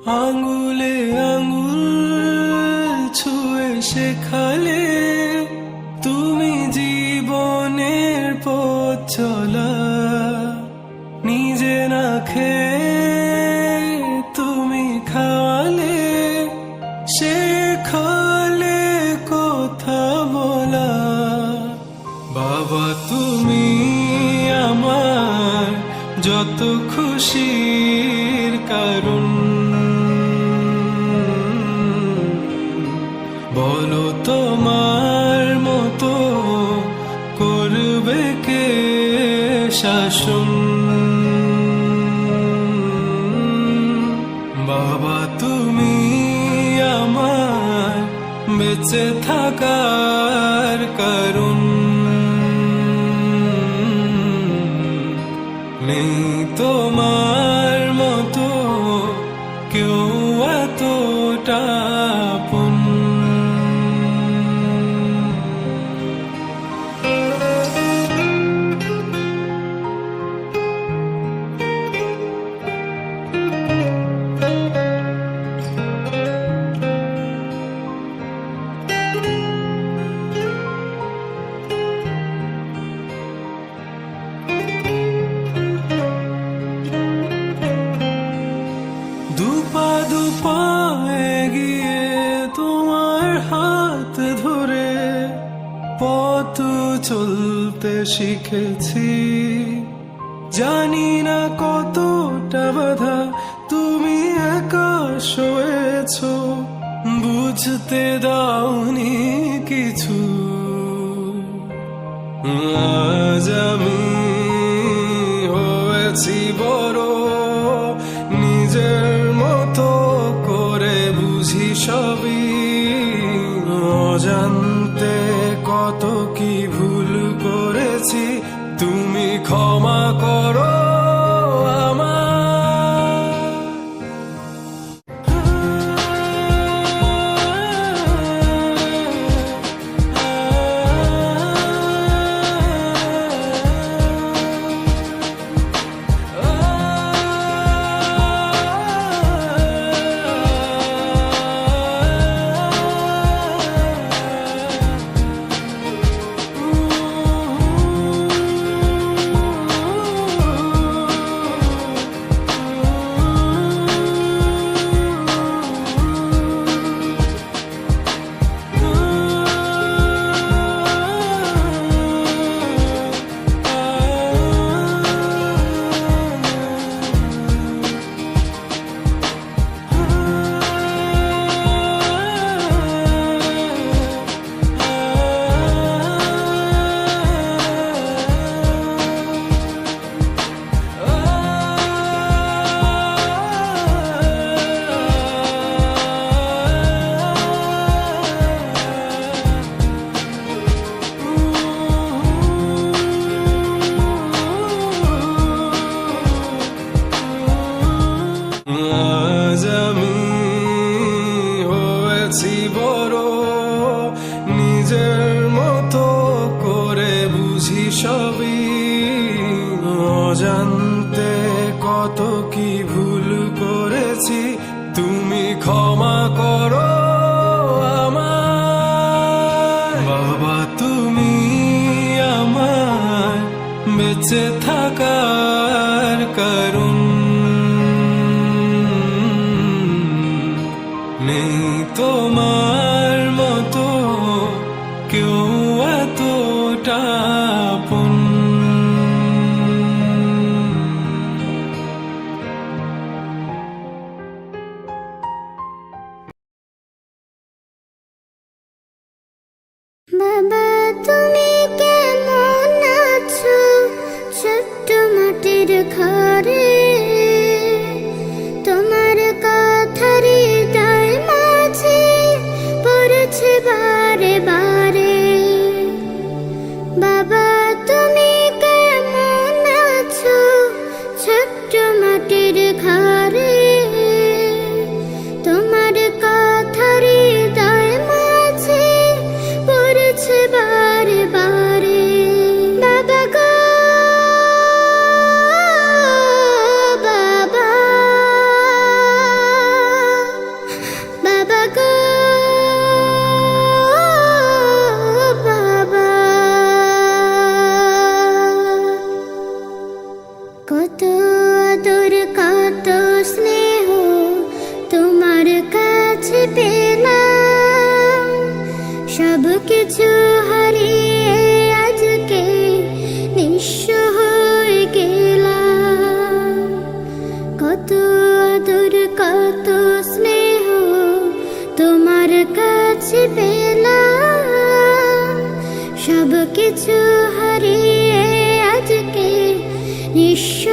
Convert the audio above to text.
আঙুলে আঙুল ছুঁয়ে শেখালে তুমি জীবনের পথ চলা। নিজে না খেয়ে তুমি খাওয়ালে, শেখালে কথা বলা। বাবা তুমি আমার যত খুশির কারণ, বলো তোমার মতো করবে কে শাসন। বাবা তুমি আমার বেঁচে থাকার কারণ, নেই তোমার মতো কেউ এতটা আপন। দুপা দুপা এগিয়ে তোমার হাত ধরে পথ চলতে শিখেছি। জানি না কতটা বাধা তুমি একা সয়েছ, বুঝতে দাওনি কিছু। আজ আমি হয়েছি বড়, নিজের মতো করে বুঝি সবই। অজান্তে কত কি ভুল করেছি, তুমি ক্ষমা করো আজ আমি হয়েছি বড়, নিজের মতো করে বুঝি সবই। অজান্তে কত কি ভুল করেছি, তুমি ক্ষমা করো আমায়। বাবা তুমি আমার বেঁচে থাকার কারণ, নেই তোমার মতো কেউ এতটা আপন। বাবা তুমি কেমন আছো ছোট্ট মাটির ঘরে? তোমার কথা হৃদয় মাঝে হারিয়ে আজকে নিঃস্ব হয়ে গেলাম। কত আদর কত স্নেহ তোমার কাছে পেলাম, সব কিছু হারিয়ে আজকে নিঃস্ব